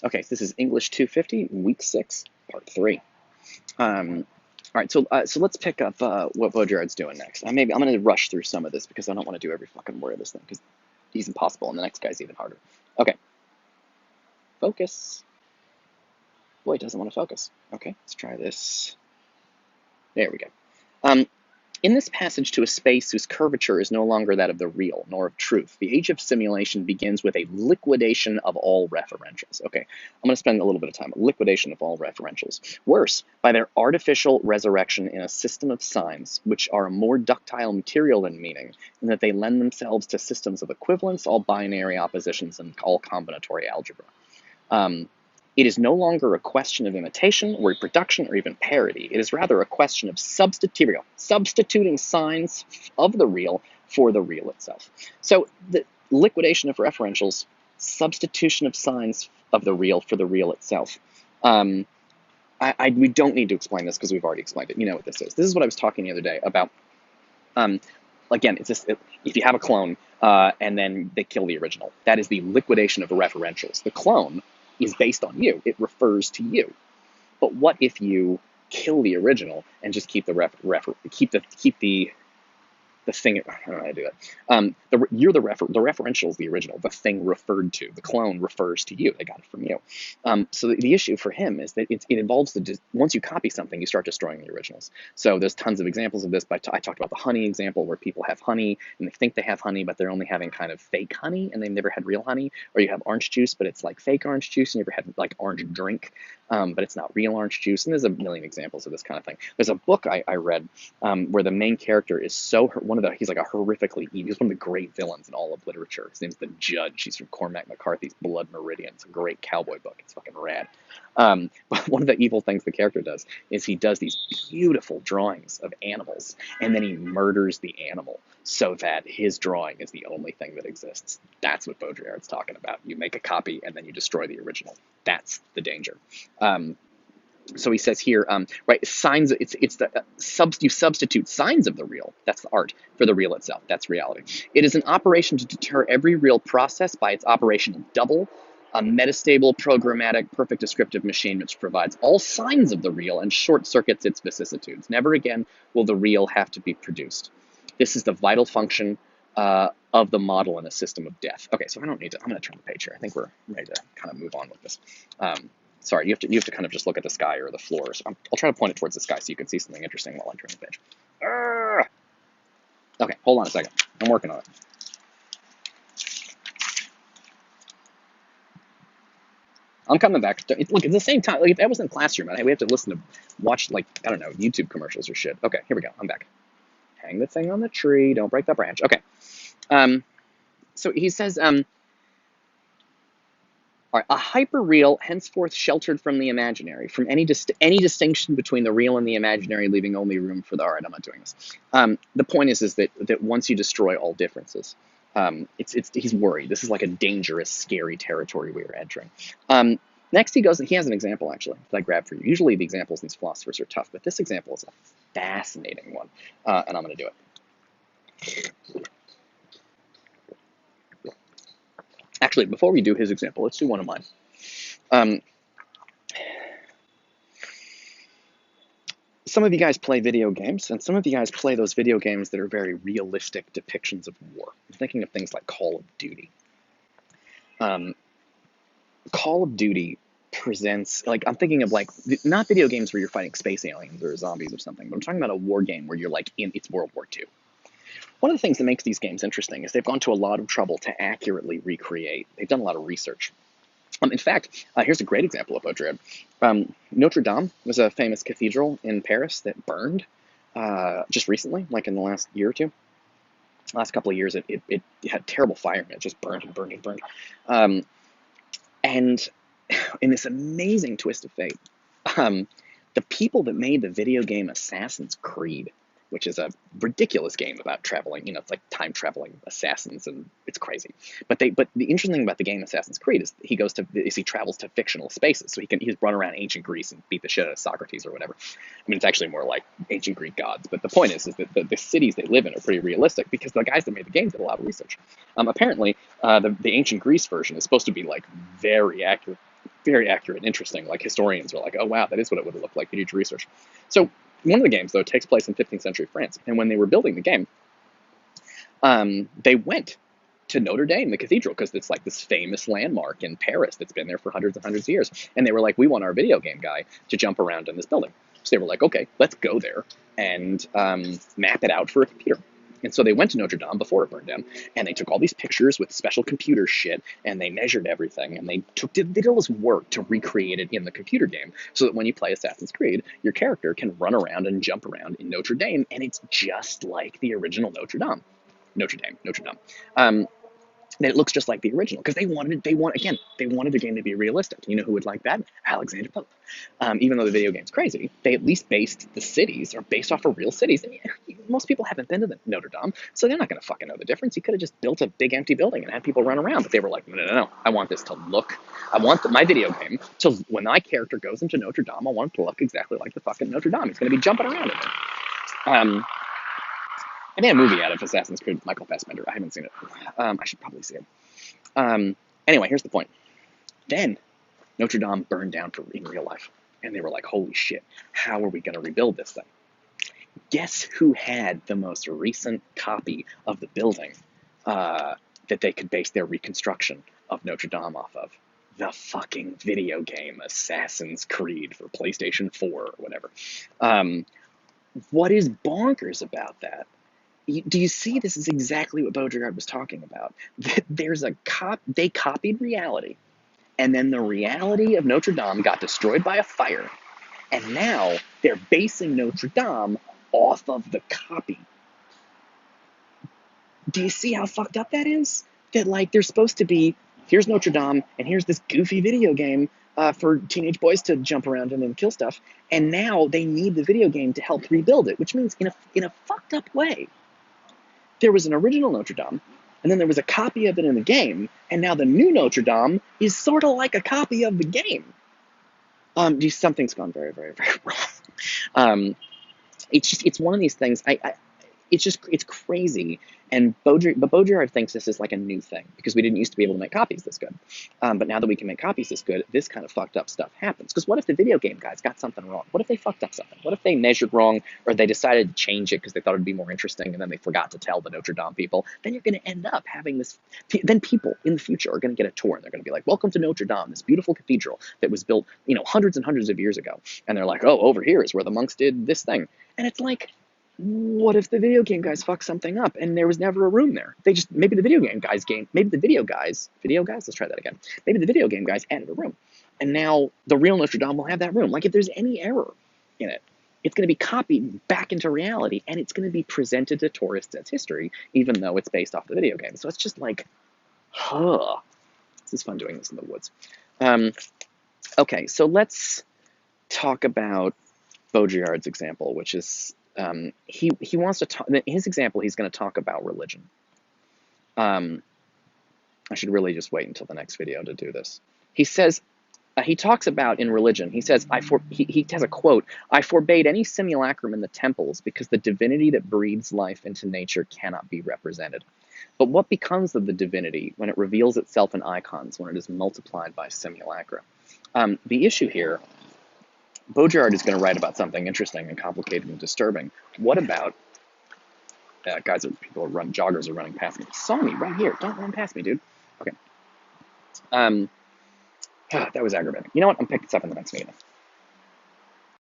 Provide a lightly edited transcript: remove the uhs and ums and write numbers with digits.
Okay, so this is English 250, week 6, part 3. All right, so let's pick up what Baudrillard's doing next. I'm going to rush through some of this because I don't want to do every fucking word of this thing because he's impossible and the next guy's even harder. Okay, focus. Boy, it doesn't want to focus. Okay, let's try this. There we go. Um, In this passage to a space whose curvature is no longer that of the real, nor of truth, the age of simulation begins with a liquidation of all referentials. Okay, I'm going to spend a little bit of time. Liquidation of all referentials. Worse, by their artificial resurrection in a system of signs, which are a more ductile material than meaning, in that they lend themselves to systems of equivalence, all binary oppositions, and all combinatory algebra. Um, it is no longer a question of imitation, or reproduction, or even parody. It is rather a question of substituting signs of the real for the real itself. So the liquidation of referentials, substitution of signs of the real for the real itself. We don't need to explain this because we've already explained it. You know what this is. This is what I was talking the other day about. Again, it's just if you have a clone and then they kill the original, that is the liquidation of the referentials. The clone is based on you; it refers to you. But what if you kill the original and just keep the thing, I don't know how to do that. You're the referential is the original. The thing referred to, the clone refers to you. They got it from you. So the issue for him is that it involves once you copy something, you start destroying the originals. So there's tons of examples of this. But I talked about the honey example where people have honey and they think they have honey, but they're only having kind of fake honey and they've never had real honey. Or you have orange juice, but it's like fake orange juice, and you ever had like orange drink, but it's not real orange juice. And there's a million examples of this kind of thing. There's a book I read where the main character is he's like a horrifically evil. He's one of the great villains in all of literature. His name's the Judge. He's from Cormac McCarthy's Blood Meridian. It's a great cowboy book. It's fucking rad. But one of the evil things the character does is he does these beautiful drawings of animals, and then he murders the animal so that his drawing is the only thing that exists. That's what Baudrillard's talking about. You make a copy and then you destroy the original. That's the danger. So he says here, right, signs. You substitute signs of the real. That's the art for the real itself. That's reality. It is an operation to deter every real process by its operational double, a metastable, programmatic, perfect descriptive machine which provides all signs of the real and short circuits its vicissitudes. Never again will the real have to be produced. This is the vital function of the model in a system of death. Okay, so I don't need to. I'm going to turn the page here. I think we're ready to kind of move on with this. Sorry, you have to kind of just look at the sky or the floor. So I'll try to point it towards the sky so you can see something interesting while I turn the page. Okay, hold on a second. I'm working on it. I'm coming back. Look, it's the same time. Like if I was in the classroom, we have to watch like, I don't know, YouTube commercials or shit. Okay, here we go. I'm back. Hang the thing on the tree. Don't break that branch. Okay. So he says, all right, a hyperreal, henceforth sheltered from the imaginary, from any distinction between the real and the imaginary, leaving only room for the. All right, I'm not doing this. The point is that once you destroy all differences, he's worried. This is like a dangerous, scary territory we are entering. Next, he has an example actually that I grabbed for you. Usually, the examples in these philosophers are tough, but this example is a fascinating one, and I'm going to do it. Actually, before we do his example, let's do one of mine. Some of you guys play video games, and some of you guys play those video games that are very realistic depictions of war. I'm thinking of things like Call of Duty. Call of Duty presents, like, I'm thinking of, like, not video games where you're fighting space aliens or zombies or something, but I'm talking about a war game where you're, like, it's World War II. One of the things that makes these games interesting is they've gone to a lot of trouble to accurately recreate. They've done a lot of research. In fact, here's a great example of Baudrillard. Notre Dame was a famous cathedral in Paris that burned just recently, like in the last year or two. Last couple of years, it had terrible fire and it just burned and burned and burned. And in this amazing twist of fate, the people that made the video game Assassin's Creed, which is a ridiculous game about traveling, it's like time traveling assassins, and it's crazy. But the interesting thing about the game Assassin's Creed is he travels to fictional spaces, so he's run around ancient Greece and beat the shit out of Socrates or whatever. I mean, it's actually more like ancient Greek gods. But the point is that the cities they live in are pretty realistic because the guys that made the game did a lot of research. Apparently, the ancient Greece version is supposed to be like very accurate. very accurate and interesting. Like historians are like, oh wow, that is what it would have looked like. You do your research. So one of the games though takes place in 15th century France, and when they were building the game, they went to Notre Dame, the cathedral, because it's like this famous landmark in Paris that's been there for hundreds and hundreds of years. And they were like, we want our video game guy to jump around in this building. So they were like, okay, let's go there and map it out for a computer. And so they went to Notre Dame before it burned down, and they took all these pictures with special computer shit, and they measured everything, and they did all this work to recreate it in the computer game, so that when you play Assassin's Creed, your character can run around and jump around in Notre Dame, and it's just like the original Notre Dame. Notre Dame. And it looks just like the original because they wanted the game to be realistic. You know who would like that? Alexander Pope. Even though the video game's crazy, they at least based the cities are based off of real cities. And most people haven't been to the Notre Dame, so they're not going to fucking know the difference. You could have just built a big empty building and had people run around, but they were like, no. I want this to look. I want my video game to, when my character goes into Notre Dame, I want it to look exactly like the fucking Notre Dame. It's going to be jumping around in there. I made a movie out of Assassin's Creed with Michael Fassbender. I haven't seen it. I should probably see it. Anyway, here's the point. Then Notre Dame burned down in real life. And they were like, holy shit, how are we going to rebuild this thing? Guess who had the most recent copy of the building that they could base their reconstruction of Notre Dame off of? The fucking video game Assassin's Creed for PlayStation 4 or whatever. What is bonkers about that? Do you see? This is exactly what Baudrillard was talking about. There's they copied reality, and then the reality of Notre Dame got destroyed by a fire, and now they're basing Notre Dame off of the copy. Do you see how fucked up that is? That like they're supposed to be, here's Notre Dame, and here's this goofy video game for teenage boys to jump around in and kill stuff, and now they need the video game to help rebuild it, which means in a fucked up way. There was an original Notre Dame, and then there was a copy of it in the game, and now the new Notre Dame is sort of like a copy of the game. Something's gone very, very, very wrong. It's one of these things. It's crazy. And Baudrillard thinks this is like a new thing because we didn't used to be able to make copies this good. But now that we can make copies this good, this kind of fucked up stuff happens. Because what if the video game guys got something wrong? What if they fucked up something? What if they measured wrong, or they decided to change it because they thought it'd be more interesting, and then they forgot to tell the Notre Dame people? Then you're going to end up having this. Then people in the future are going to get a tour, and they're going to be like, "Welcome to Notre Dame, this beautiful cathedral that was built, hundreds and hundreds of years ago." And they're like, "Oh, over here is where the monks did this thing," and it's like, what if the video game guys fuck something up and there was never a room there? Maybe the video guys, let's try that again. Maybe the video game guys added a room, and now the real Notre Dame will have that room. Like if there's any error in it, it's going to be copied back into reality, and it's going to be presented to tourists as history, even though it's based off the video game. So it's just like, this is fun doing this in the woods. Okay, so let's talk about Baudrillard's example, which is, he wants to talk, in his example, he's going to talk about religion. I should really just wait until the next video to do this. He says, he talks about in religion, he says, he has a quote, "I forbade any simulacrum in the temples because the divinity that breathes life into nature cannot be represented. But what becomes of the divinity when it reveals itself in icons, when it is multiplied by simulacra?" The issue here, Baudrillard is going to write about something interesting and complicated and disturbing. What about joggers are running past me. Saw me right here. Don't run past me, dude. Okay. That was aggravating. You know what? I'm picking this up in the next meeting.